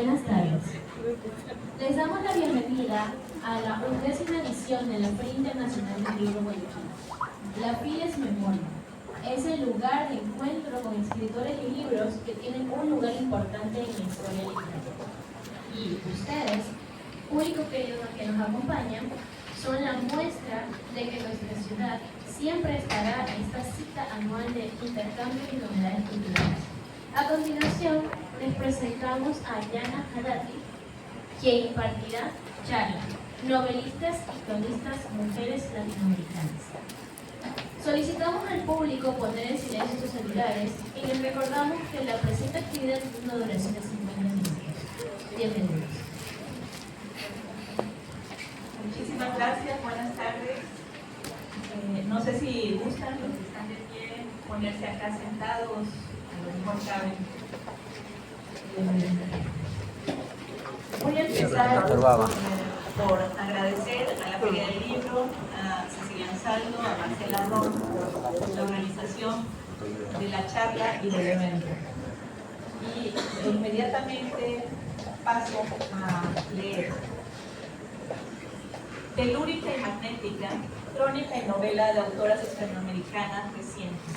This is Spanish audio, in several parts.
Buenas tardes. Les damos la bienvenida a la 11ª edición de la Feria Internacional del Libro Guayaquil. La FIL es memoria. Es el lugar de encuentro con escritores y libros que tienen un lugar importante en la historia literaria. Y ustedes, público querido que nos acompañan, son la muestra de que nuestra ciudad siempre estará en esta cita anual de intercambio y novedades culturales. A continuación, les presentamos a Yana Hadati, quien impartirá charla, novelistas y cronistas mujeres latinoamericanas. Solicitamos al público poner en silencio sus celulares y les recordamos que la presente actividad tiene una duración de 50 minutos. Bienvenidos. Muchísimas gracias, buenas tardes. No sé si gustan los que están de pie ponerse acá sentados, a lo mejor caben. Voy a empezar por agradecer a la Feria del Libro, a Cecilia Ansaldo, a Marcela Ron, por la organización de la charla y del evento. Y inmediatamente paso a leer. Telúrica y magnética, crónica y novela de autoras hispanoamericanas recientes.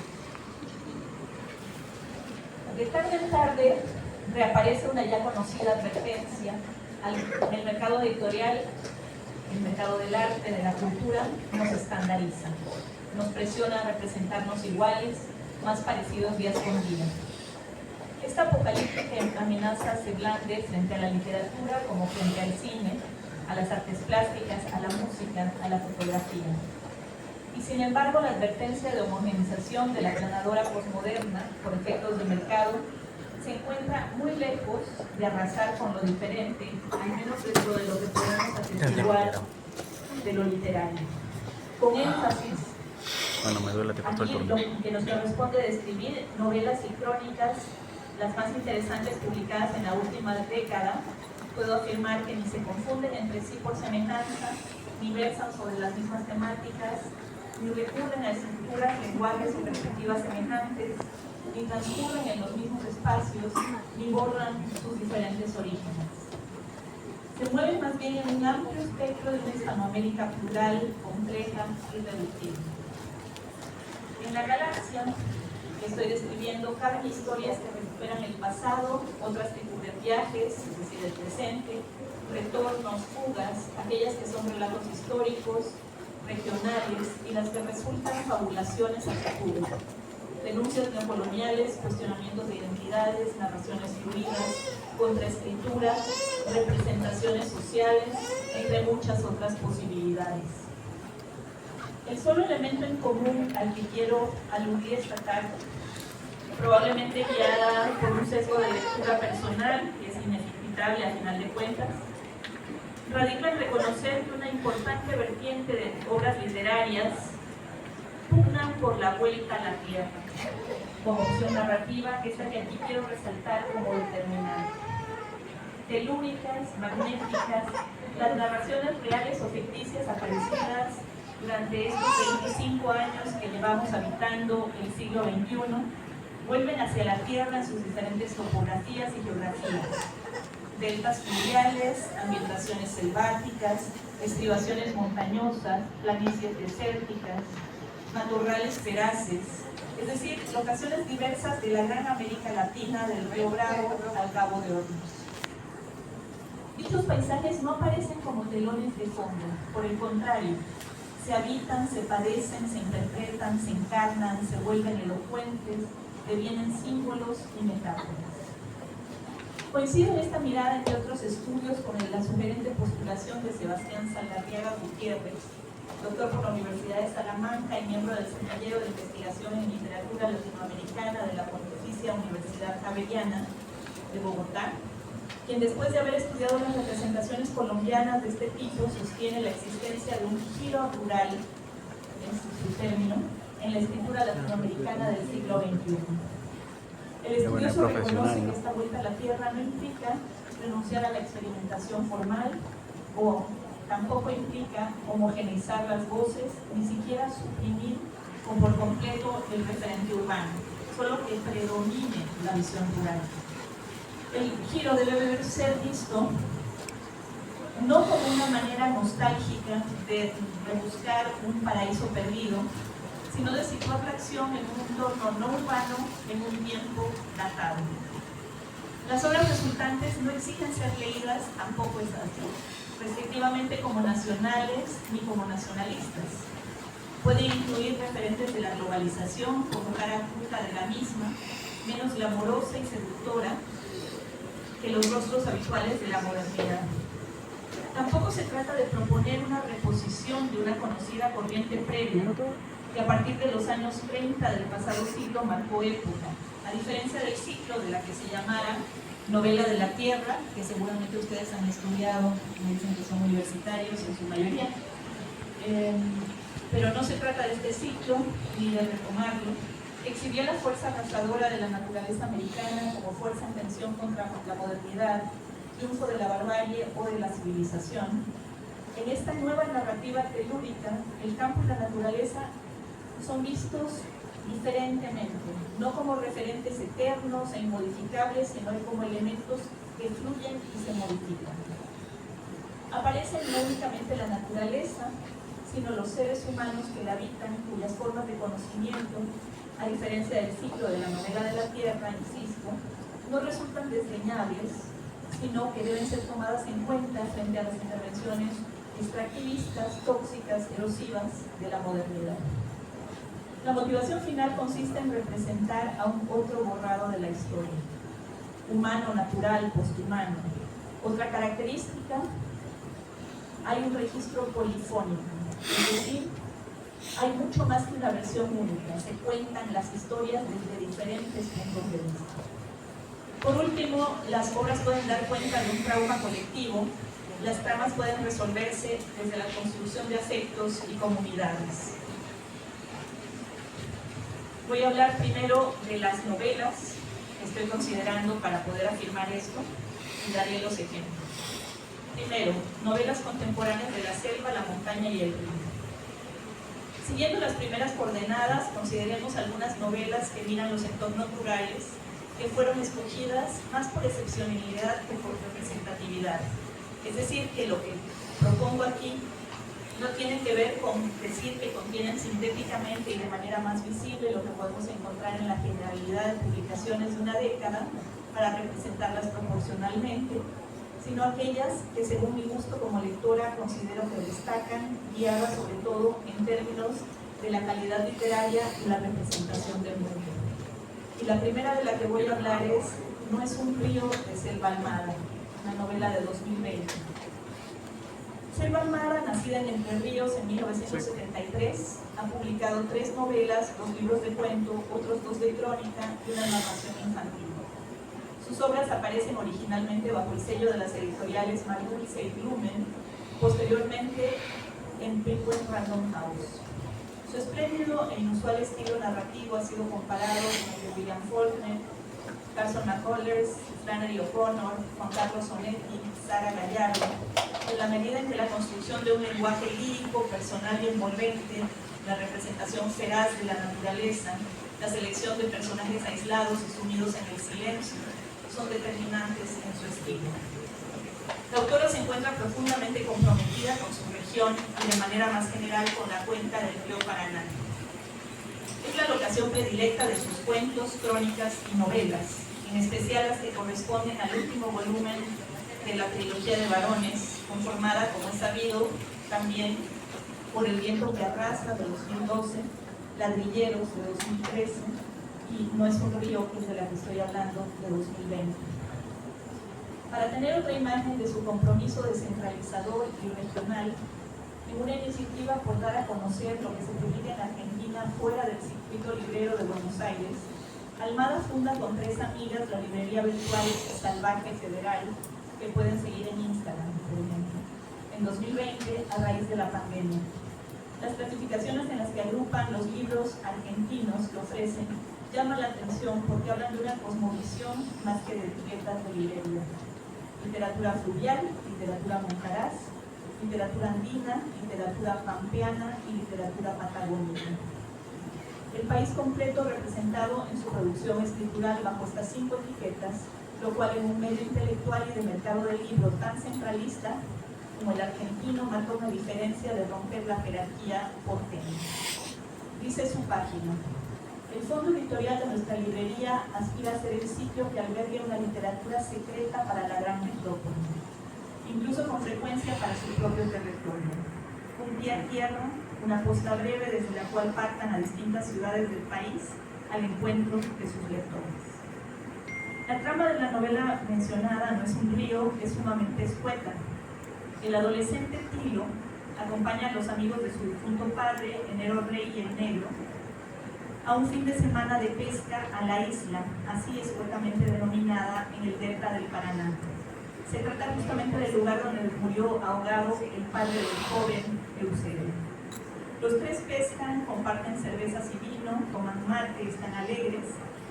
De tarde en tarde reaparece una ya conocida advertencia. El mercado editorial, el mercado del arte, de la cultura, nos estandariza, nos presiona a representarnos iguales, más parecidos días con día. Esta apocalíptica amenaza se blande frente a la literatura como frente al cine, a las artes plásticas, a la música, a la fotografía. Y sin embargo, la advertencia de homogenización de la planadora posmoderna por efectos de mercado se encuentra muy lejos de arrasar con lo diferente, al menos dentro de lo que podemos atestiguar de lo literario. Con énfasis en lo que nos corresponde describir novelas y crónicas, las más interesantes publicadas en la última década, puedo afirmar que ni se confunden entre sí por semejanza, ni versan sobre las mismas temáticas, ni recurren a estructuras, lenguajes y perspectivas semejantes, ni transcurren en los mismos espacios, ni borran sus diferentes orígenes. Se mueven más bien en un amplio espectro de una Hispanoamérica plural, compleja y reductiva. En la galaxia que estoy describiendo caben historias que recuperan el pasado, otras que cubren viajes, es decir, el presente, retornos, fugas, aquellas que son relatos históricos, regionales y las que resultan fabulaciones al futuro. Denuncias neocoloniales, cuestionamientos de identidades, narraciones fluidas, contraescritura, representaciones sociales, entre muchas otras posibilidades. El solo elemento en común al que quiero aludir esta tarde, probablemente guiada por un sesgo de lectura personal, que es inevitable a final de cuentas, radica en reconocer que una importante vertiente de obras literarias pugnan por la vuelta a la tierra, como opción narrativa, que es la que aquí quiero resaltar como determinante. Telúricas, magnéticas, las narraciones reales o ficticias aparecidas durante estos 25 años que llevamos habitando el siglo XXI, vuelven hacia la tierra en sus diferentes topografías y geografías. Deltas fluviales, ambientaciones selváticas, estribaciones montañosas, planicies desérticas, matorrales feraces, es decir, locaciones diversas de la gran América Latina, del río Bravo al Cabo de Hornos. Dichos paisajes no aparecen como telones de fondo, por el contrario, se habitan, se padecen, se interpretan, se encarnan, se vuelven elocuentes, devienen símbolos y metáforas. Coincide en esta mirada, entre otros estudios, con la sugerente postulación de Sebastián Saldarriaga Gutiérrez, doctor por la Universidad de Salamanca y miembro del Semillero de Investigación en Literatura Latinoamericana de la Pontificia Universidad Javeriana de Bogotá, quien después de haber estudiado las representaciones colombianas de este tipo sostiene la existencia de un giro rural, es su término, en la escritura latinoamericana del siglo XXI. El estudioso reconoce que esta vuelta a la tierra no implica renunciar a la experimentación formal o tampoco implica homogeneizar las voces, ni siquiera suprimir o por completo el referente urbano, solo que predomine la visión rural. El giro debe ser visto no como una manera nostálgica de rebuscar un paraíso perdido, sino de situar la acción en un entorno no urbano en un tiempo datado. Las obras resultantes no exigen ser leídas, tampoco es así, restrictivamente como nacionales ni como nacionalistas. Puede incluir referentes de la globalización como cara oculta de la misma, menos glamorosa y seductora que los rostros habituales de la modernidad. Tampoco se trata de proponer una reposición de una conocida corriente previa que a partir de los años 30 del pasado siglo marcó época, a diferencia del ciclo de la que se llamara Novela de la Tierra, que seguramente ustedes han estudiado, me dicen que son universitarios en su mayoría, pero no se trata de este ciclo ni de retomarlo. Exhibió la fuerza arrasadora de la naturaleza americana como fuerza en tensión contra la modernidad, triunfo de la barbarie o de la civilización. En esta nueva narrativa telúrica, el campo y la naturaleza son vistos diferentemente, no como referentes eternos e inmodificables, sino como elementos que fluyen y se modifican. Aparece no únicamente la naturaleza, sino los seres humanos que la habitan, cuyas formas de conocimiento, a diferencia del ciclo de la novela de la Tierra, insisto, no resultan desdeñables, sino que deben ser tomadas en cuenta frente a las intervenciones extractivistas, tóxicas, erosivas de la modernidad. La motivación final consiste en representar a un otro borrado de la historia, humano, natural, posthumano. Otra característica, hay un registro polifónico, es decir, hay mucho más que una versión única, se cuentan las historias desde diferentes puntos de vista. Por último, las obras pueden dar cuenta de un trauma colectivo, las tramas pueden resolverse desde la construcción de afectos y comunidades. Voy a hablar primero de las novelas que estoy considerando para poder afirmar esto y daré los ejemplos. Primero, novelas contemporáneas de la selva, la montaña y el río. Siguiendo las primeras coordenadas, consideremos algunas novelas que miran los entornos rurales, que fueron escogidas más por excepcionalidad que por representatividad. Es decir, que lo que propongo aquí no tiene que ver con decir que contienen sintéticamente y de manera más visible lo que podemos encontrar en la generalidad de publicaciones de una década para representarlas proporcionalmente, sino aquellas que según mi gusto como lectora considero que destacan, guiadas sobre todo en términos de la calidad literaria y la representación del mundo. Y la primera de la que voy a hablar es No es un río, de Selva Almada, una novela de 2020. Selva Almada, nacida en Entre Ríos en 1973, ha publicado 3 novelas, 2 libros de cuento, otros 2 de crónica y una narración infantil. Sus obras aparecen originalmente bajo el sello de las editoriales Margulis y Blumen, posteriormente en Penguin Random House. Su espléndido e inusual estilo narrativo ha sido comparado con el de William Faulkner, Carson McCullers, Flannery O'Connor, Juan Carlos Onetti, Sara Gallardo, en la medida en que la construcción de un lenguaje lírico, personal y envolvente, la representación feraz de la naturaleza, la selección de personajes aislados y sumidos en el silencio, son determinantes en su estilo. La autora se encuentra profundamente comprometida con su región y de manera más general con la cuenca del río Paraná. Es la locación predilecta de sus cuentos, crónicas y novelas, en especial las que corresponden al último volumen de la trilogía de varones, conformada, como es sabido, también por El viento que arrastra, de 2012, Ladrilleros, de 2013, y No es un río, que es de la que estoy hablando, de 2020. Para tener otra imagen de su compromiso descentralizador y regional, en una iniciativa por dar a conocer lo que se publica en Argentina fuera del circuito librero de Buenos Aires, Almada funda con 3 amigas la librería virtual Salvaje Federal, que pueden seguir en Instagram, por ejemplo, en 2020 a raíz de la pandemia. Las clasificaciones en las que agrupan los libros argentinos que ofrecen llaman la atención porque hablan de una cosmovisión más que de etiquetas de librería. Literatura fluvial, literatura montaraz, literatura andina, literatura pampeana y literatura patagónica. El país completo representado en su producción escritural bajo estas 5 etiquetas lo cual en un medio intelectual y de mercado del libro tan centralista como el argentino marca una diferencia de romper la jerarquía porteña. Dice su página: el fondo editorial de nuestra librería aspira a ser el sitio que albergue una literatura secreta para la gran metrópoli, incluso con frecuencia para su propio territorio. Un pie a tierra, una posta breve desde la cual partan a distintas ciudades del país al encuentro de sus lectores. La trama de la novela mencionada no es un río, es sumamente escueta. El adolescente Tilo acompaña a los amigos de su difunto padre, Enero Rey y el Negro, a un fin de semana de pesca a la isla, así escuetamente denominada, en el delta del Paraná. Se trata justamente del lugar donde murió ahogado el padre del joven Eusebio. Los tres pescan, comparten cervezas y vino, toman mate, están alegres,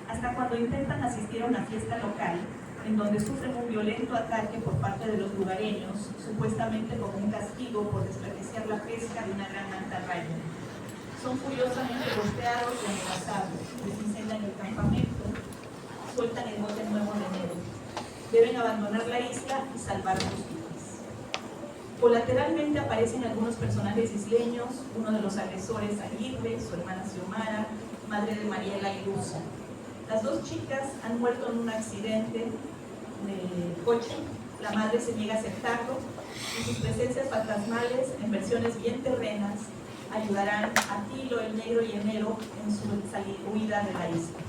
hasta cuando intentan asistir a una fiesta local, en donde sufren un violento ataque por parte de los lugareños, supuestamente como un castigo por desperdiciar la pesca de una gran mantarraya. Son furiosamente golpeados y amenazados, les incendian el campamento, sueltan el bote nuevo de enero. Deben abandonar la isla y salvar sus vidas. Colateralmente aparecen algunos personajes isleños, uno de los agresores Aguirre, su hermana Xiomara, madre de Mariela y Luza. Las dos chicas han muerto en un accidente de coche, la madre se niega a aceptarlo y sus presencias fantasmales en versiones bien terrenas ayudarán a Tilo, el Negro y Enero en su huida de la isla.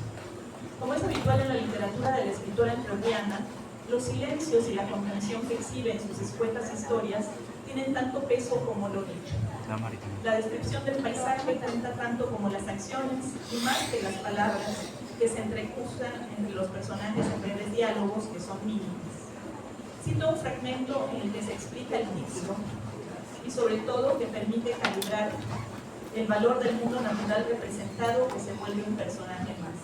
Como es habitual en la literatura de la escritora entrerriana, los silencios y la comprensión que exhibe en sus escuetas historias tienen tanto peso como lo dicho. La descripción del paisaje cuenta tanto como las acciones y más que las palabras que se entrecruzan entre los personajes en breves diálogos que son mínimos. Cito un fragmento en el que se explica el título y sobre todo que permite calibrar el valor del mundo natural representado, que se vuelve un personaje más.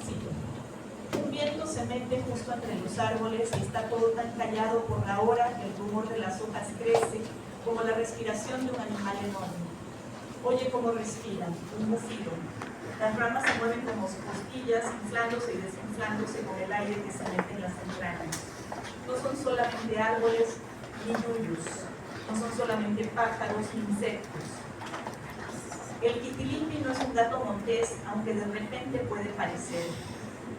Cito: un viento se mete justo entre los árboles y está todo tan callado por la hora que el rumor de las hojas crece como la respiración de un animal enorme. Oye cómo respira, un bufido. Las ramas se mueven como costillas, inflándose y desinflándose con el aire que se mete en las entrañas. No son solamente árboles ni yuyos, no son solamente pájaros ni insectos. El quitilipi no es un gato montés, aunque de repente puede parecer.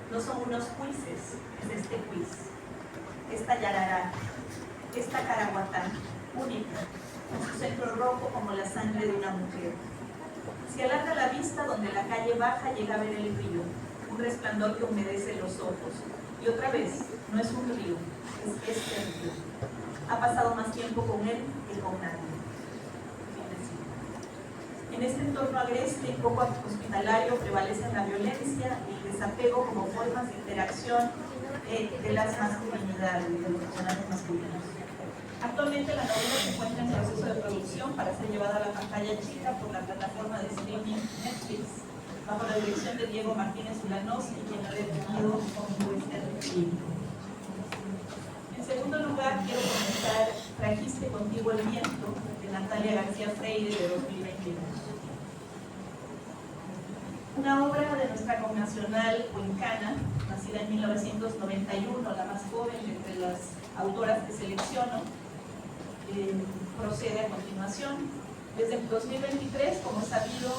No son unos cuises, es este cuis, esta yarará, esta caraguatá, única, con su centro rojo como la sangre de una mujer. Se alarga la vista donde la calle baja llega a ver el río, un resplandor que humedece los ojos. Y otra vez, no es un río, es este río. Ha pasado más tiempo con él que con nadie. En este entorno agreste y poco hospitalario prevalecen la violencia y el desapego como formas de interacción de las masculinidades, de los personajes masculinos. Actualmente la novela se encuentra en proceso de producción para ser llevada a la pantalla chica por la plataforma de streaming Netflix, bajo la dirección de Diego Martínez Ulanowski, quien ha definido como este libro. En segundo lugar, quiero comentar Trajiste contigo el viento, de Natalia García Freire, de 2022. Una obra de nuestra connacional cuencana, nacida en 1991, la más joven entre las autoras que selecciono, procede a continuación. Desde el 2023, como sabido,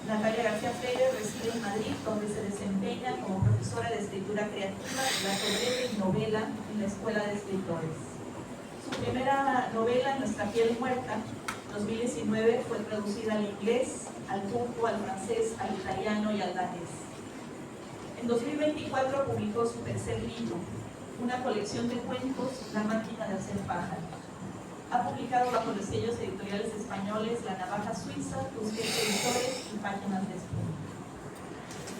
Natalia García Freire reside en Madrid, donde se desempeña como profesora de escritura creativa, relato breve y novela en la Escuela de Escritores. Su primera novela, Nuestra piel muerta, 2019, fue traducida al inglés, al turco, al francés, al italiano y al danés. En 2024 publicó su tercer libro, una colección de cuentos, La máquina de hacer pájaros. Ha publicado bajo los sellos editoriales españoles La Navaja Suiza, Tusquets Editores y Páginas de Espuma.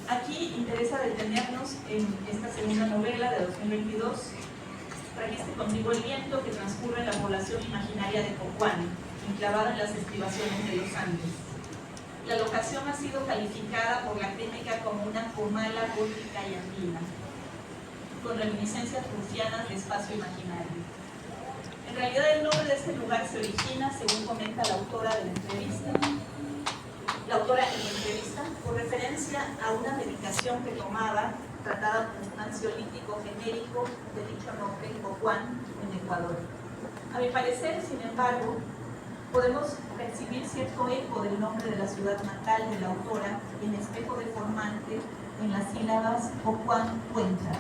Aquí interesa detenernos en esta segunda novela de 2022, Trajiste contigo el viento, que transcurre en la población imaginaria de Cocuán, enclavada en las estribaciones de los Andes. La locación ha sido calificada por la crítica como una comala gótica y andina, con reminiscencias prusianas de espacio imaginario. En realidad el nombre de este lugar se origina, según comenta la autora de la entrevista, por referencia a una medicación que tomaba tratada como un ansiolítico genérico de dicho nombre, Cocuán, en Ecuador. A mi parecer, sin embargo, podemos percibir cierto eco del nombre de la ciudad natal de la autora en espejo deformante en las sílabas Cocuán Cuenca,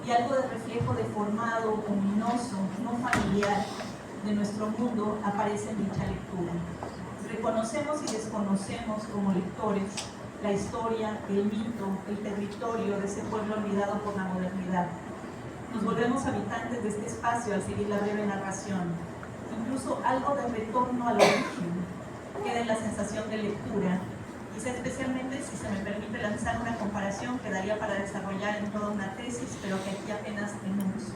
y algo de reflejo deformado, ominoso, no familiar de nuestro mundo aparece en dicha lectura. Reconocemos y desconocemos como lectores la historia, el mito, el territorio de ese pueblo olvidado por la modernidad. Nos volvemos habitantes de este espacio al seguir la breve narración. Incluso algo de retorno al origen queda en la sensación de lectura, quizá especialmente si se me permite lanzar una comparación que daría para desarrollar en toda una tesis, pero que aquí apenas enuncio.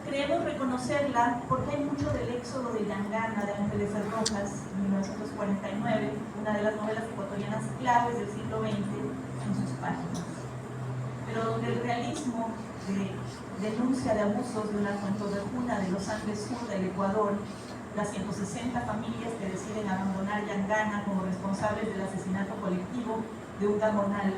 Creemos reconocerla porque hay mucho del éxodo de Yangana de Ángeles Rojas, 1949, una de las novelas ecuatorianas claves del siglo XX, en sus páginas. Pero donde el realismo de denuncia de abusos de una fuentodejuna de los Andes Sur del Ecuador, las 160 familias que deciden abandonar Yangana como responsables del asesinato colectivo de un gamonal,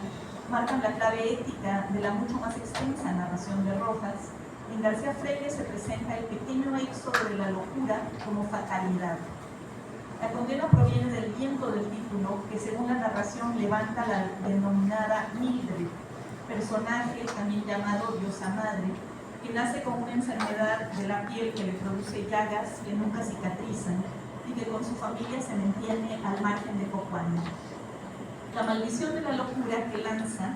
marcan la clave ética de la mucho más extensa narración de Rojas. En García Freire se presenta el pequeño éxodo de la locura como fatalidad. La condena proviene del viento del título, que según la narración levanta la denominada Mildred, personaje también llamado diosa madre, que nace con una enfermedad de la piel que le produce llagas que nunca cicatrizan y que con su familia se mantiene al margen de Cocuán. La maldición de la locura que lanza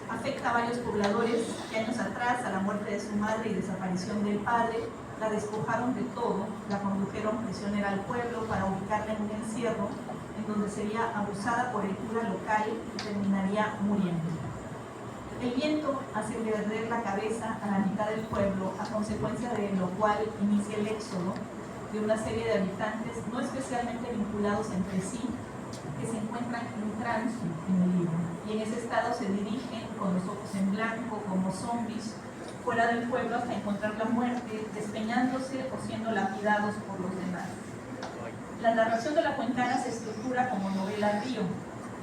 afecta a varios pobladores que años atrás, a la muerte de su madre y desaparición del padre, la despojaron de todo, la condujeron prisionera al pueblo para ubicarla en un encierro en donde sería abusada por el cura local y terminaría muriendo. El viento hace perder la cabeza a la mitad del pueblo, a consecuencia de lo cual inicia el éxodo de una serie de habitantes no especialmente vinculados entre sí, que se encuentran en trance en el libro, y en ese estado se dirigen con los ojos en blanco, como zombies, fuera del pueblo hasta encontrar la muerte, despeñándose o siendo lapidados por los demás. La narración de la cuencana se estructura como novela río,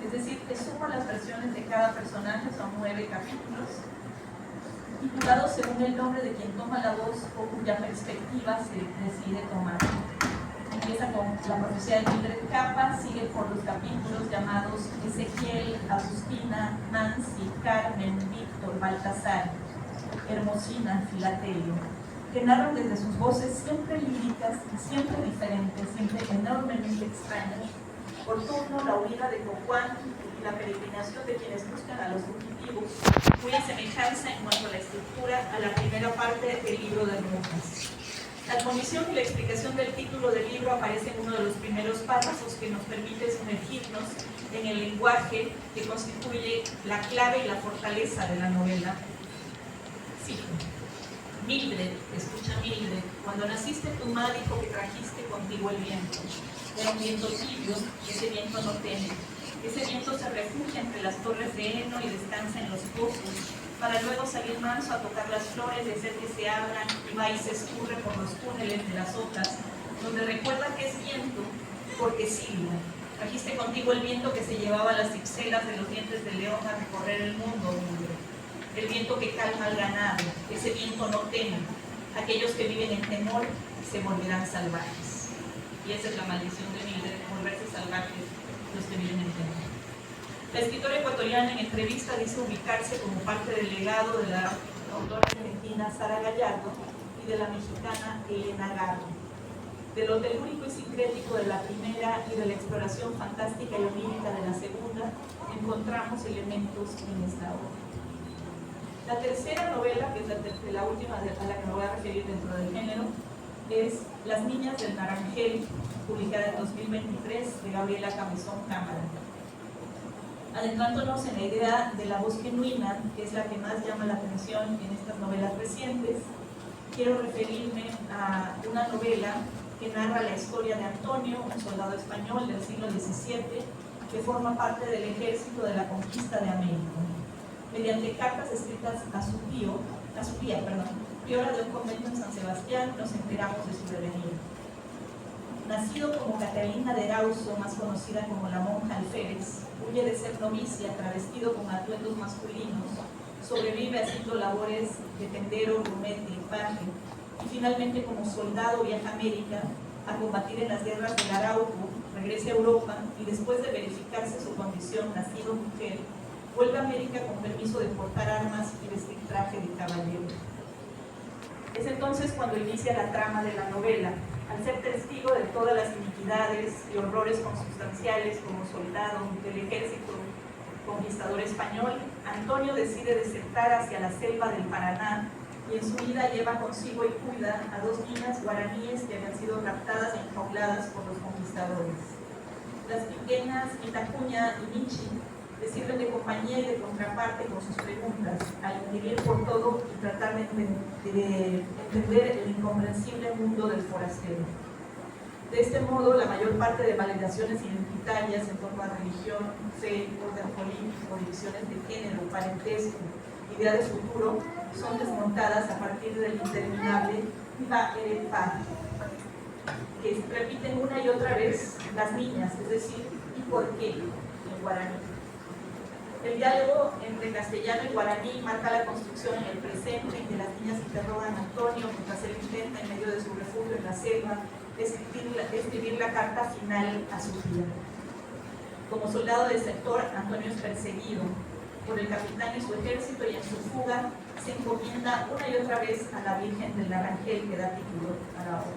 es decir, que suma las versiones de cada personaje, son 9 capítulos, titulados según el nombre de quien toma la voz o cuya perspectiva se decide tomar. Empieza con la profecía de Mildred Capa, sigue por los capítulos llamados Ezequiel, Agustina, Nancy, Carmen, Víctor, Baltasar, Hermosina, Filatelio, que narran desde sus voces siempre líricas y siempre diferentes, siempre enormemente extrañas, por turno la huida de Cocuán y la peregrinación de quienes buscan a los fugitivos, cuya semejanza en cuanto a la estructura a la primera parte del libro de Rojas. La admonición y la explicación del título del libro aparece en uno de los primeros párrafos que nos permite sumergirnos en el lenguaje que constituye la clave y la fortaleza de la novela. Cito: Mildred, escucha Mildred, cuando naciste tu madre dijo que trajiste contigo el viento. Era un viento tibio, ese viento no teme. Ese viento se refugia entre las torres de heno y descansa en los pozos, para luego salir manso a tocar las flores, de hacer que se abran, y va y se escurre por los túneles de las hojas, donde recuerda que es viento, porque silba. Trajiste contigo el viento que se llevaba las cipselas de los dientes de león a recorrer el mundo, hombre. El viento que calma al ganado, ese viento no teme. Aquellos que viven en temor se volverán salvajes. Y esa es la maldición de Mildred, volverse salvajes los que viven en temor. La escritora ecuatoriana en entrevista dice ubicarse como parte del legado de la autora argentina Sara Gallardo y de la mexicana Elena Garro. De lo telúrico y sincrético de la primera y de la exploración fantástica y onírica de la segunda, encontramos elementos en esta obra. La tercera novela, que es la última a la que me voy a referir dentro del género, es Las niñas del Naranjel, publicada en 2023 de Gabriela Cabezón Cámara. Adentrándonos en la idea de la voz genuina, que es la que más llama la atención en estas novelas recientes, quiero referirme a una novela que narra la historia de Antonio, un soldado español del siglo XVII, que forma parte del ejército de la conquista de América. Mediante cartas escritas a su tía, priola de un convento en San Sebastián, nos enteramos de su devenir. nacido como Catalina de Erauso, más conocida como la monja alférez, huye de ser novicia, travestido con atuendos masculinos, sobrevive haciendo labores de tendero, grumete, paje, y finalmente como soldado viaja a América a combatir en las guerras del Arauco, regresa a Europa y después de verificarse su condición nacido mujer, vuelve a América con permiso de portar armas y vestir traje de caballero. Es entonces cuando inicia la trama de la novela. Al ser testigo de todas las iniquidades y horrores consubstanciales como soldado del ejército conquistador español, Antonio decide desertar hacia la selva del Paraná y en su vida lleva consigo y cuida a 2 niñas guaraníes que habían sido raptadas e enjauladas por los conquistadores. Las pequeñas Itacuña y Michi le sirven de compañía y de contraparte con sus preguntas, al inquirir por todo y tratar de entender el incomprensible mundo del forastero. De este modo, la mayor parte de validaciones identitarias en torno a religión, fe, orden político, divisiones de género, parentesco, idea de futuro, son desmontadas a partir del interminable pa, que repiten una y otra vez las niñas, es decir, ¿y por qué? En guaraní. El diálogo entre castellano y guaraní marca la construcción en el presente, en que las niñas interrogan a Antonio mientras él intenta, en medio de su refugio en la selva, escribir la carta final a su tía. Como soldado desertor, Antonio es perseguido por el capitán y su ejército, y en su fuga se encomienda una y otra vez a la Virgen del Naranjel, que da título a la obra.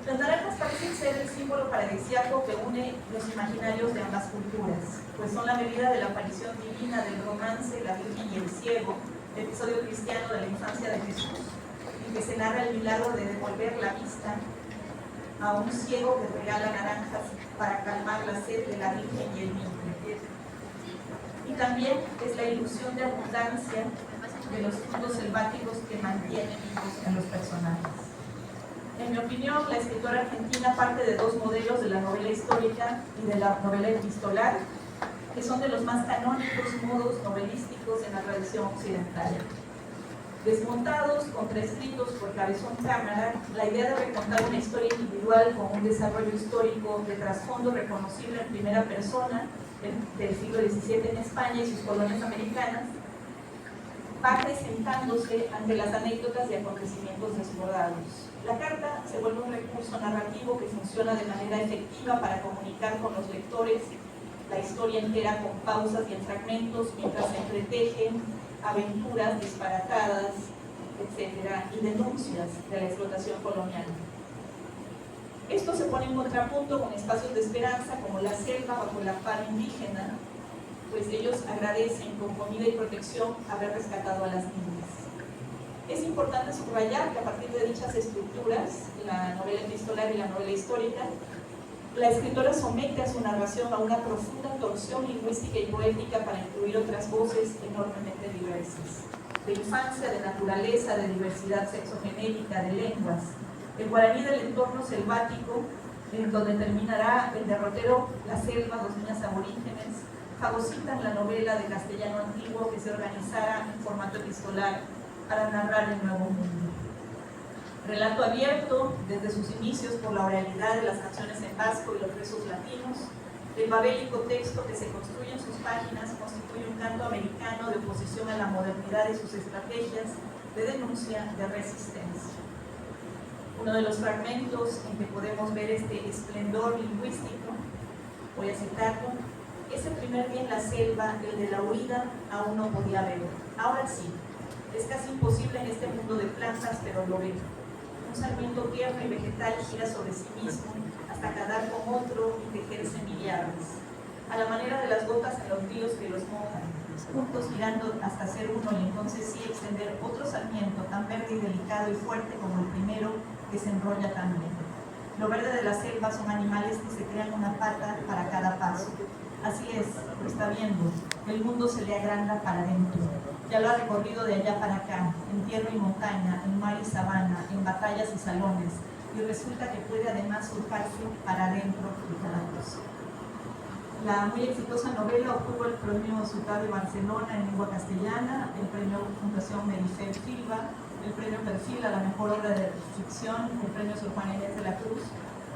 Las naranjas parecen ser el símbolo paradisíaco que une los imaginarios de ambas culturas, pues son la medida de la aparición divina del romance, la Virgen y el ciego, el episodio cristiano de la infancia de Jesús, en que se narra el milagro de devolver la vista a un ciego que regala naranjas para calmar la sed de la Virgen y el niño. Y también es la ilusión de abundancia de los mundos selváticos que mantienen vivos a los personajes. En mi opinión, la escritora argentina parte de 2 modelos de la novela histórica y de la novela epistolar, que son de los más canónicos modos novelísticos en la tradición occidental. Desmontados, contraescritos por Cabezón Cámara, la idea de recontar una historia individual con un desarrollo histórico de trasfondo reconocible en primera persona del siglo XVII en España y sus colonias americanas, va presentándose ante las anécdotas y acontecimientos desbordados. La carta se vuelve un recurso narrativo que funciona de manera efectiva para comunicar con los lectores la historia entera con pausas y en fragmentos, mientras se entretejen aventuras disparatadas, etcétera, y denuncias de la explotación colonial. Esto se pone en contrapunto con espacios de esperanza como la selva bajo la pala indígena, pues ellos agradecen con comida y protección haber rescatado a las niñas. Es importante subrayar que a partir de dichas estructuras, la novela epistolar y la novela histórica, la escritora somete a su narración a una profunda torsión lingüística y poética para incluir otras voces enormemente diversas, de infancia, de naturaleza, de diversidad sexogenérica, de lenguas. El guaraní del entorno selvático, en donde terminará el derrotero, la selva, 2 niñas aborígenes, fagocitan la novela de castellano antiguo que se organizara en formato epistolar para narrar el nuevo mundo. Relato abierto desde sus inicios por la oralidad de las canciones en vasco y los versos latinos, el babélico texto que se construye en sus páginas constituye un canto americano de oposición a la modernidad y sus estrategias de denuncia, de resistencia. Uno de los fragmentos en que podemos ver este esplendor lingüístico, voy a citarlo: ese primer día en la selva, el de la huida, aún no podía ver. Ahora sí, es casi imposible en este mundo de plantas, pero lo ve. Un sarmiento tierno y vegetal gira sobre sí mismo hasta cadar con otro y tejerse millares, a la manera de las gotas en los ríos que los mojan, juntos girando hasta ser uno y entonces sí extender otro sarmiento tan verde y delicado y fuerte como el primero que se enrolla también. Lo verde de la selva son animales que se crean una pata para cada paso. Así es, lo está viendo, el mundo se le agranda para adentro. Ya lo ha recorrido de allá para acá, en tierra y montaña, en mar y sabana, en batallas y salones, y resulta que puede además surcarse para adentro de cada cosa. La muy exitosa novela obtuvo el premio Ciutat de Barcelona en lengua castellana, el premio Fundación Merifel Silva, el premio Perfil a la mejor obra de ficción, el premio Sor Juana Inés de la Cruz,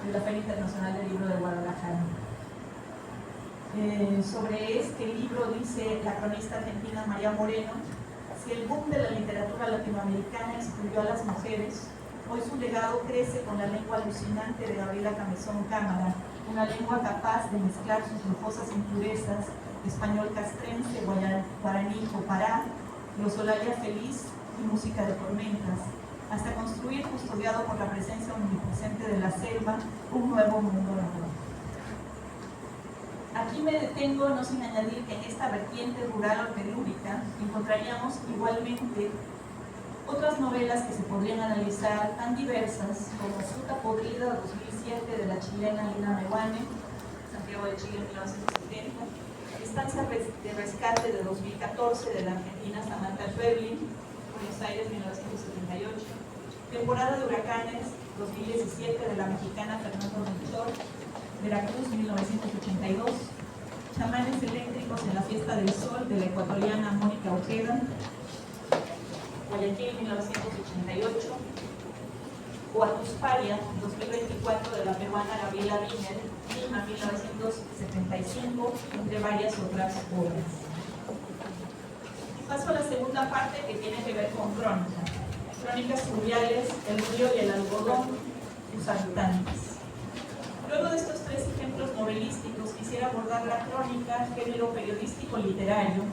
de la Feria Internacional del Libro de Guadalajara. Sobre este libro dice la cronista argentina María Moreno: si el boom de la literatura latinoamericana excluyó a las mujeres, hoy su legado crece con la lengua alucinante de Gabriela Camezón Cámara, una lengua capaz de mezclar sus lujosas impurezas, español castrense, guaraní, jopará, glosolalia feliz y música de tormentas, hasta construir, custodiado por la presencia omnipresente de la selva, un nuevo mundo nuevo. Aquí me detengo, no sin añadir que en esta vertiente rural o telúrica encontraríamos igualmente otras novelas que se podrían analizar, tan diversas como Fruta Podrida 2007 de la chilena Lina Mehuane, Santiago de Chile 1970, Estancia de Rescate de 2014 de la argentina Samantha Schweblin, Buenos Aires 1978, Temporada de Huracanes 2017 de la mexicana Fernanda Melchor, Veracruz 1982, Chamanes Eléctricos en la Fiesta del Sol de la ecuatoriana Mónica Ojeda, Guayaquil 1988, Huatusparia 2024 de la peruana Gabriela Wiener, Lima 1975, entre varias otras obras. Y paso a la segunda parte, que tiene que ver con crónicas fluviales, el río y el algodón, sus habitantes. Luego de estos tres ejemplos novelísticos, quisiera abordar la crónica, género periodístico literario,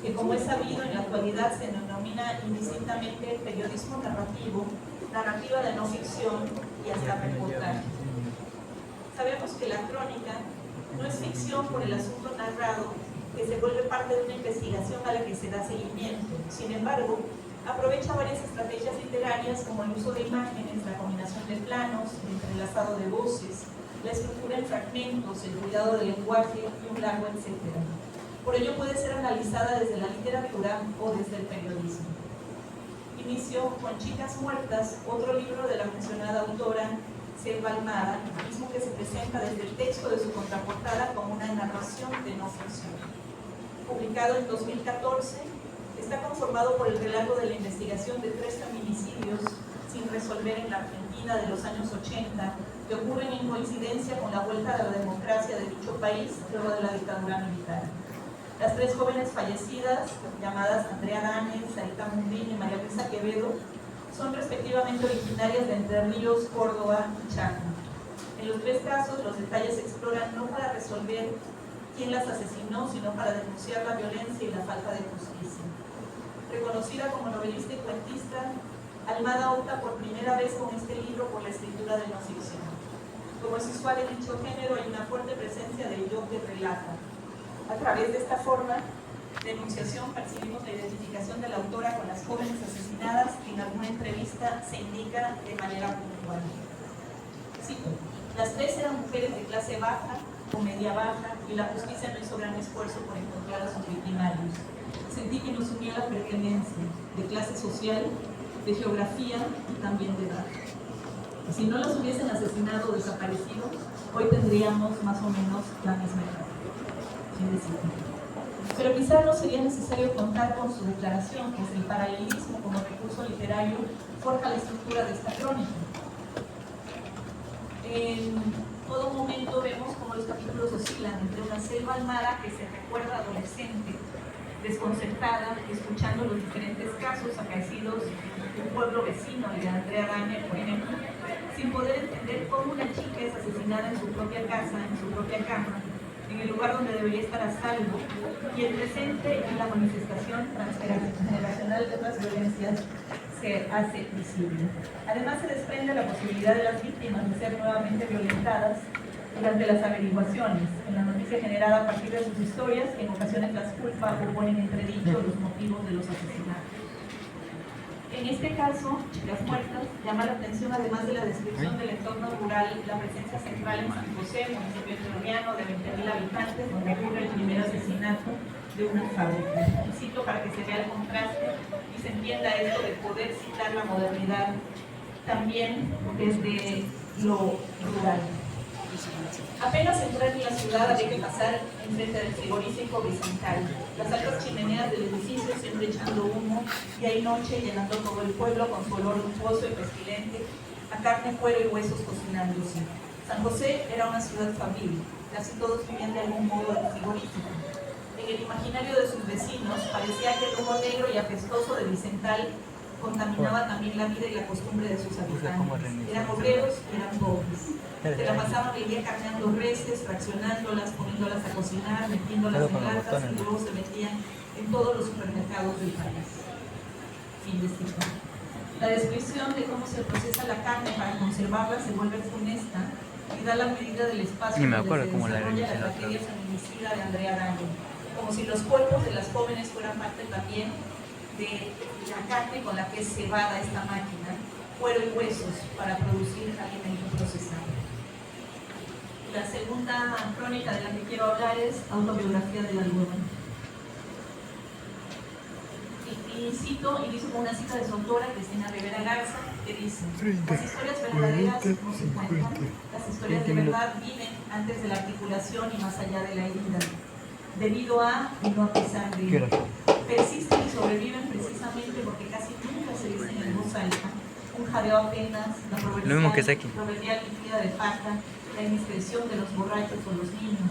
que, como es sabido, en la actualidad se denomina indistintamente periodismo narrativo, narrativa de no ficción y hasta reportaje. Sabemos que la crónica no es ficción por el asunto narrado, que se vuelve parte de una investigación a la que se da seguimiento. Sin embargo, aprovecha varias estrategias literarias como el uso de imágenes, la combinación de planos, el entrelazado de voces, la escritura en fragmentos, el cuidado del lenguaje y un largo etcétera. Por ello puede ser analizada desde la literatura o desde el periodismo. Inicio con Chicas Muertas, otro libro de la mencionada autora Selva Almada, mismo que se presenta desde el texto de su contraportada como una narración de no ficción. Publicado en 2014, está conformado por el relato de la investigación de 3 feminicidios sin resolver en la Argentina de los años 80, que ocurren en coincidencia con la vuelta a la democracia de dicho país luego de la dictadura militar. Las 3 jóvenes fallecidas, llamadas Andrea Danes, Sarita Mundín y María Luisa Quevedo, son respectivamente originarias de Entre Ríos, Córdoba y Chaco. En los 3 casos, los detalles se exploran no para resolver quién las asesinó, sino para denunciar la violencia y la falta de justicia. Reconocida como novelista y cuentista, Almada opta por primera vez con este libro por la escritura de no ficción. Como es usual en dicho género, hay una fuerte presencia del yo que relata. A través de esta forma de enunciación percibimos la identificación de la autora con las jóvenes asesinadas, que en alguna entrevista se indica de manera puntual. Cito: las 3 eran mujeres de clase baja o media baja y la justicia no hizo gran esfuerzo por encontrar a sus victimarios. Sentí que nos unía la pertenencia de clase social, de geografía y también de edad. Si no las hubiesen asesinado o desaparecido, hoy tendríamos más o menos la misma edad. Pero quizás no sería necesario contar con su declaración, que es el paralelismo como recurso literario forja la estructura de esta crónica. En todo momento vemos cómo los capítulos oscilan entre una Selva Almada que se recuerda adolescente, desconcertada, escuchando los diferentes casos acaecidos en un pueblo vecino, el de Andrea Dane, por ejemplo, sin poder entender cómo una chica es asesinada en su propia casa, en su propia cama, en el lugar donde debería estar a salvo, y el presente y la manifestación transgeneracional de otras violencias se hace visible. Además, se desprende la posibilidad de las víctimas de ser nuevamente violentadas durante las averiguaciones, en la noticia generada a partir de sus historias, que en ocasiones las culpa o ponen en entredicho los motivos de los asesinatos. En este caso, Chicas Muertas llama la atención, además de la descripción del entorno rural, la presencia central en San José, municipio colombiano de 20.000 habitantes, donde ocurre el primer asesinato de una fábrica. Y cito para que se vea el contraste y se entienda esto de poder citar la modernidad también desde lo rural. Apenas entrar en la ciudad había que pasar enfrente del frigorífico Bicental. Las altas chimeneas del edificio siempre echando humo, y hay noche llenando todo el pueblo con su olor lujoso y pestilente, a carne, cuero y huesos cocinándose. San José era una ciudad fabril, casi todos vivían de algún modo en frigorífico. En el imaginario de sus vecinos parecía que el humo negro y apestoso de Vicental contaminaba también la vida y la costumbre de sus habitantes. Eran obreros y eran pobres. Se la pasaban el día carneando reses, fraccionándolas, poniéndolas a cocinar, metiéndolas en latas y luego se metían en todos los supermercados del país. Fin de cita. La descripción de cómo se procesa la carne para conservarla se vuelve funesta y da la medida del espacio donde se desarrolla la tragedia feminicida de Andrea Arango, como si los cuerpos de las jóvenes fueran parte también de la carne con la que es cebada esta máquina, cuero y huesos para producir alimento procesado. La segunda crónica de la que quiero hablar es Autobiografía del algodón. Cito, inicio con una cita de su autora, Cristina Rivera Garza, que dice: las historias verdaderas no se cuentan, las historias de verdad viven antes de la articulación y más allá de la herida, debido a y no a pesar de. Persisten y sobreviven precisamente porque casi nunca se dicen en voz alta, un jadeo apenas, la proverbial líquida de paja, la indiscreción de los borrachos o los niños,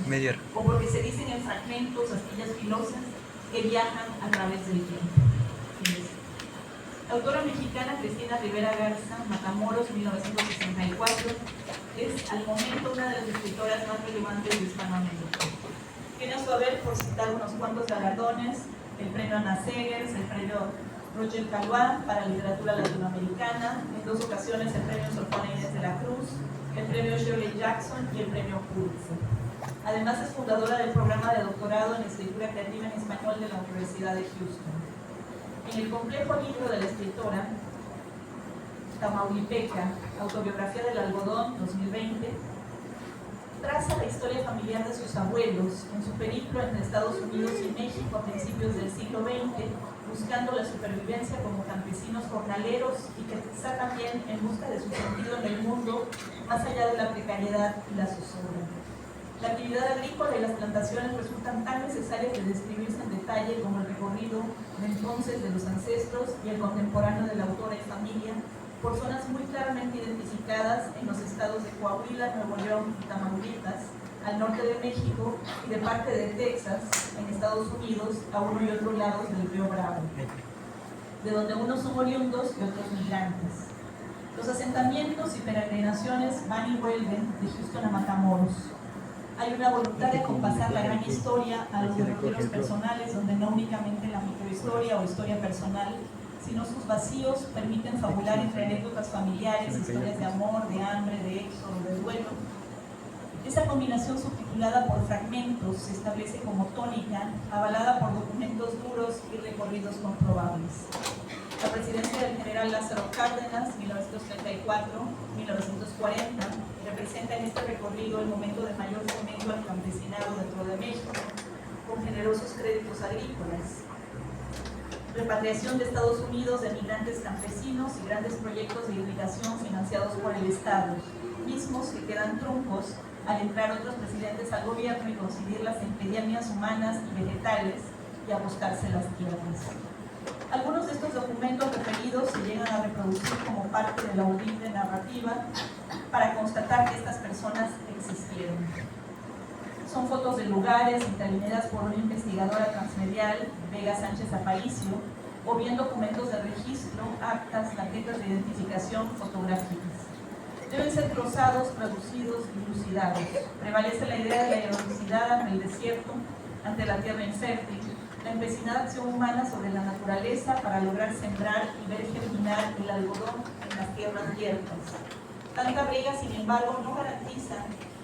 o porque se dicen en fragmentos, astillas filosas que viajan a través del tiempo. La autora mexicana Cristina Rivera Garza, Matamoros, 1964, es al momento una de las escritoras más relevantes de Hispanoamérica. Tiene a su haber, por citar unos cuantos galardones, el premio Ana Segers, el premio Roger Caillois para literatura latinoamericana, en 2 ocasiones el premio Sor Juana Inés de la Cruz, el premio Shirley Jackson y el premio Pulitzer. Además es fundadora del programa de doctorado en escritura creativa en español de la Universidad de Houston. En el complejo libro de la escritora tamaulipeca, Autobiografía del algodón, 2020, traza la historia familiar de sus abuelos en su periplo entre Estados Unidos y México a principios del siglo XX, buscando la supervivencia como campesinos jornaleros y quizá también en busca de su sentido en el mundo, más allá de la precariedad y la zozobra. La actividad agrícola y las plantaciones resultan tan necesarias de describirse en detalle como el recorrido de entonces de los ancestros y el contemporáneo de la autora y familia, por zonas muy claramente identificadas en los estados de Coahuila, Nuevo León y Tamaulipas, al norte de México y de parte de Texas, en Estados Unidos, a uno y otro lados del río Bravo, de donde unos son oriundos y otros migrantes. Los asentamientos y peregrinaciones van y vuelven de Houston a Matamoros. Hay una voluntad de compasar la gran historia a los derroteros personales, donde no únicamente la microhistoria o historia personal, sino sus vacíos permiten fabular entre anécdotas familiares, historias de amor, de hambre, de éxodo, de duelo. Esa combinación subtitulada por fragmentos se establece como tónica, avalada por documentos duros y recorridos comprobables. La presidencia del general Lázaro Cárdenas, 1934-1940, representa en este recorrido el momento de mayor fomento al campesinado dentro de México, con generosos créditos agrícolas. Repatriación de Estados Unidos de migrantes campesinos y grandes proyectos de irrigación financiados por el Estado, mismos que quedan truncos al entrar otros presidentes al gobierno y coincidir las epidemias humanas y vegetales y a buscarse las tierras. Algunos de estos documentos referidos se llegan a reproducir como parte de la horrible narrativa para constatar que estas personas existieron. Son fotos de lugares intervenidas por una investigadora transmedial, Vega Sánchez Aparicio, o bien documentos de registro, actas, tarjetas de identificación, fotográficas. Deben ser cruzados, traducidos y lucidados. Prevalece la idea de la heroicidad ante el desierto, ante la tierra infértil, la empecinada acción humana sobre la naturaleza para lograr sembrar y ver germinar el algodón en las tierras yertas. Tanta briga, sin embargo, no garantiza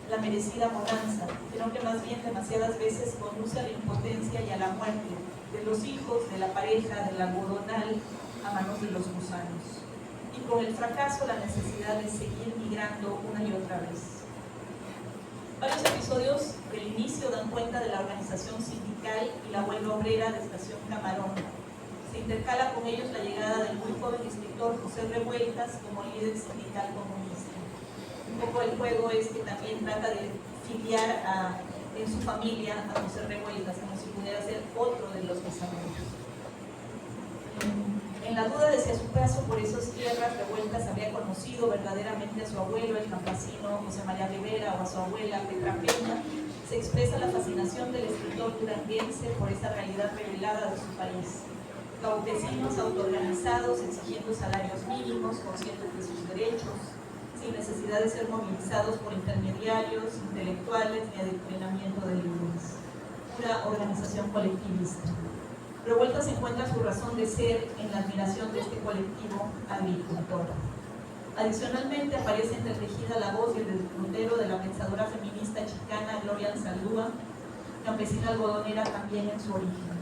la merecida bonanza, sino que más bien demasiadas veces conduce a la impotencia y a la muerte de los hijos, de la pareja, del algodonal, a manos de los gusanos. Y con el fracaso, la necesidad de seguir migrando una y otra vez. Varios episodios del inicio dan cuenta de la organización sindical y la huelga obrera de Estación Camarón. Se intercala con ellos la llegada del muy joven escritor José Revueltas como líder sindical comunista. Un poco el juego es que también trata de filiar en su familia a José Revueltas, como si pudiera ser otro de los bisabuelos. En la duda de si a su paso por esas tierras, Revueltas habría conocido verdaderamente a su abuelo, el campesino José María Rivera o a su abuela Petra Peña, se expresa la fascinación del escritor duranguense por esa realidad revelada de su país. Campesinos autoorganizados, exigiendo salarios mínimos, conscientes de sus derechos, sin necesidad de ser movilizados por intermediarios, intelectuales ni adoctrinamiento de líderes. Pura organización colectivista. Revuelta se encuentra su razón de ser en la admiración de este colectivo agricultor. Adicionalmente aparece entretejida la voz y el derrotero de la pensadora feminista chicana Gloria Anzaldúa, campesina algodonera también en su origen.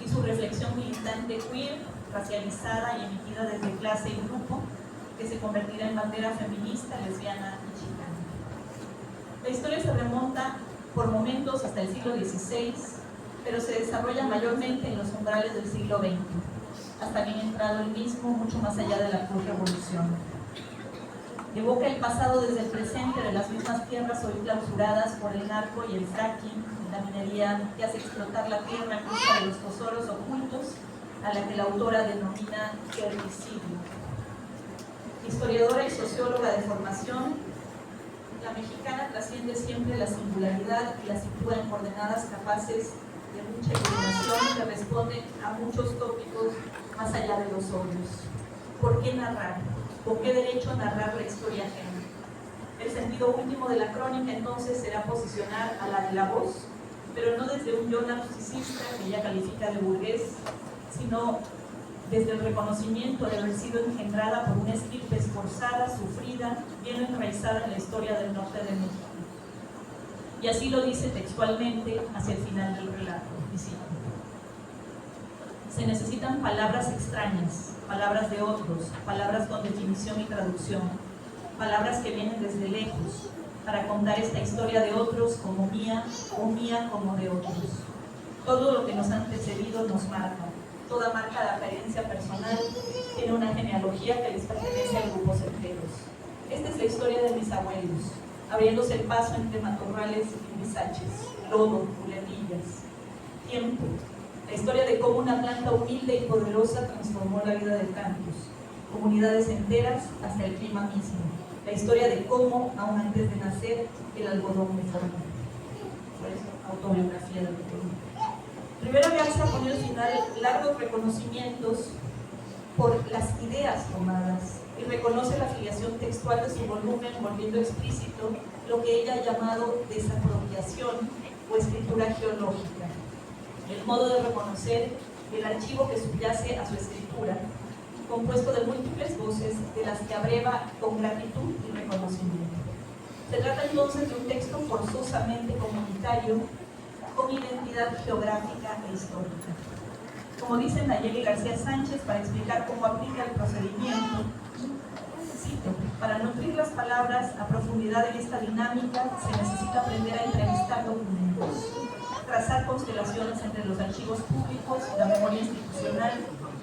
Y su reflexión militante queer, racializada y emitida desde clase y grupo, que se convertirá en bandera feminista, lesbiana y chicana. La historia se remonta por momentos hasta el siglo XVI, pero se desarrolla mayormente en los umbrales del siglo XX, hasta bien entrado el mismo, mucho más allá de la Cruz Revolución. Evoca el pasado desde el presente de las mismas tierras hoy clausuradas por el narco y el fracking, la minería que hace explotar la tierra en busca de los tesoros ocultos, a la que la autora denomina herbicidio. Historiadora y socióloga de formación, la mexicana trasciende siempre la singularidad y la sitúa en coordenadas capaces de mucha iluminación que responden a muchos tópicos más allá de los obvios. ¿Por qué narrar? ¿Con qué derecho narrar la historia ajena? El sentido último de la crónica entonces será posicionar a la de la voz, pero no desde un yo narcisista que ella califica de burgués, sino desde el reconocimiento de haber sido engendrada por una estirpe esforzada, sufrida, bien enraizada en la historia del norte de México. Y así lo dice textualmente hacia el final del relato. Dice: se necesitan palabras extrañas, palabras de otros, palabras con definición y traducción, palabras que vienen desde lejos, para contar esta historia de otros como mía o mía como de otros. Todo lo que nos ha antecedido nos marca. Toda marca de apariencia personal tiene una genealogía que les pertenece a grupos enteros. Esta es la historia de mis abuelos, abriéndose el paso entre matorrales y grisáceos, lodo, culebrillas, tiempo. La historia de cómo una planta humilde y poderosa transformó la vida de tantos, comunidades enteras hasta el clima mismo. La historia de cómo, aún antes de nacer, el algodón me formó. Por eso, autobiografía del algodón. Rivera Garza pone al final largos reconocimientos por las ideas tomadas y reconoce la filiación textual de su volumen, volviendo explícito lo que ella ha llamado desapropiación o escritura geológica, el modo de reconocer el archivo que subyace a su escritura, compuesto de múltiples voces de las que abreva con gratitud y reconocimiento. Se trata entonces de un texto forzosamente comunitario, con identidad geográfica e histórica. Como dice Nayeli García Sánchez para explicar cómo aplica el procedimiento, cito: para nutrir las palabras a profundidad en esta dinámica se necesita aprender a entrevistar documentos, trazar constelaciones entre los archivos públicos, la memoria institucional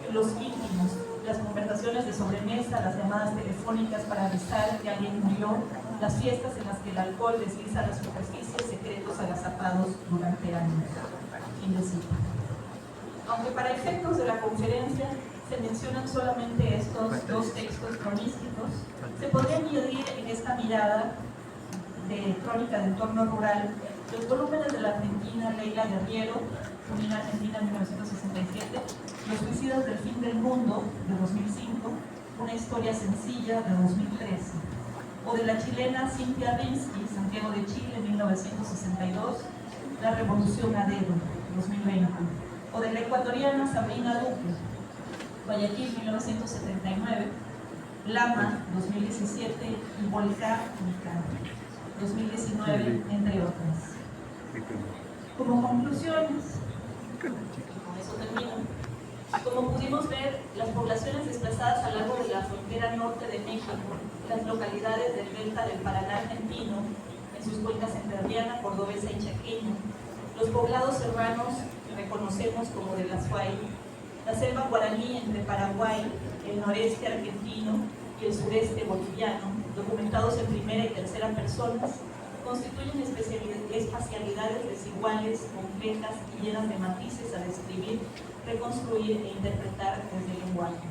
y los íntimos, las conversaciones de sobremesa, las llamadas telefónicas para avisar que alguien murió, las fiestas en las que el alcohol desliza las superficies, secretos agazapados durante años. Fin de cita. Aunque para efectos de la conferencia se mencionan solamente estos dos textos cronísticos, se podría añadir en esta mirada de crónica de entorno rural los volúmenes de la argentina Leila Guerriero, Unida Argentina 1967, Los suicidas del fin del mundo de 2005, Una historia sencilla de 2013, o de la chilena Cintia Rinsky, Santiago de Chile 1962, La revolución a dedo 2020, o de la ecuatoriana Sabrina Duque, Guayaquil 1979, Lama 2017 y Volcán 2019, entre otras. Como conclusiones, con eso termino, como pudimos ver, las poblaciones desplazadas a lo largo de la frontera norte de México, las localidades del delta del Paraná argentino, en sus cuencas entrerriana, cordobesa y chaqueña, los poblados serranos que reconocemos como de la Azuay, la selva guaraní entre Paraguay, el noreste argentino y el sureste boliviano, documentados en primera y tercera personas, constituyen espacialidades desiguales, complejas y llenas de matices a describir, reconstruir e interpretar desde el lenguaje.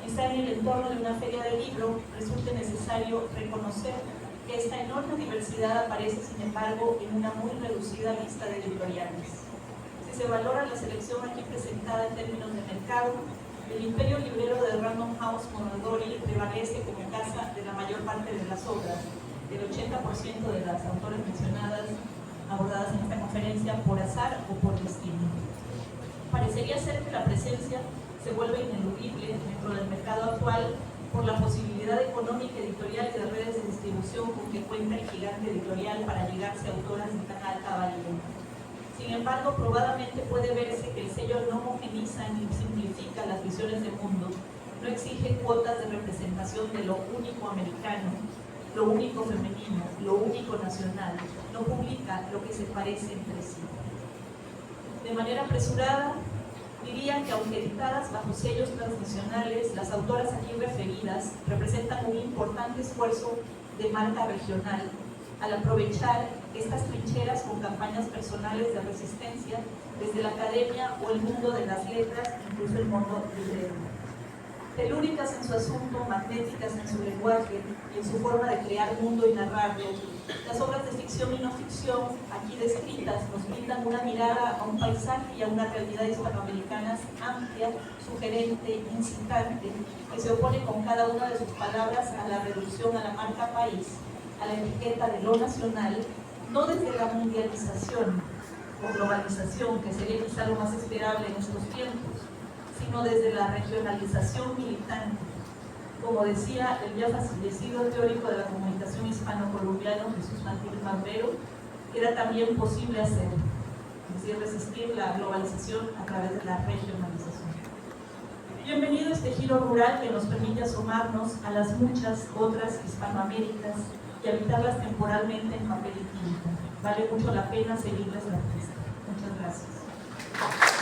Quizá en el entorno de una feria de libro resulte necesario reconocer que esta enorme diversidad aparece, sin embargo, en una muy reducida lista de editoriales. Si se valora la selección aquí presentada en términos de mercado, el imperio librero de Random House Mondadori prevalece como casa de la mayor parte de las obras, el 80% de las autores mencionadas abordadas en esta conferencia por azar o por destino. Parecería ser que la presencia se vuelve ineludible dentro del mercado actual por la posibilidad económica, editorial y de redes de distribución con que cuenta el gigante editorial para llegarse a autoras de tan alta valía. Sin embargo, probadamente puede verse que el sello no homogeniza ni simplifica las visiones del mundo, no exige cuotas de representación de lo único americano, lo único femenino, lo único nacional, no publica lo que se parece entre sí. De manera apresurada, dirían que aunque editadas bajo sellos transnacionales, las autoras aquí referidas representan un importante esfuerzo de marca regional al aprovechar estas trincheras con campañas personales de resistencia desde la academia o el mundo de las letras, incluso el mundo librero. Telúricas en su asunto, magnéticas en su lenguaje y en su forma de crear mundo y narrarlo, las obras de ficción y no ficción aquí descritas nos brindan una mirada a un paisaje y a una realidad hispanoamericana amplia, sugerente, incitante, que se opone con cada una de sus palabras a la reducción a la marca país, a la etiqueta de lo nacional, no desde la mundialización o globalización, que sería quizá lo más esperable en estos tiempos, sino desde la regionalización militante. Como decía el ya fallecido teórico de la comunicación hispano-colombiano Jesús Martínez Barbero, era también posible hacer, es decir, resistir la globalización a través de la regionalización. Bienvenido a este giro rural que nos permite asomarnos a las muchas otras Hispanoaméricas y habitarlas temporalmente en papel y tinta. Vale mucho la pena seguirles la pista. Muchas gracias.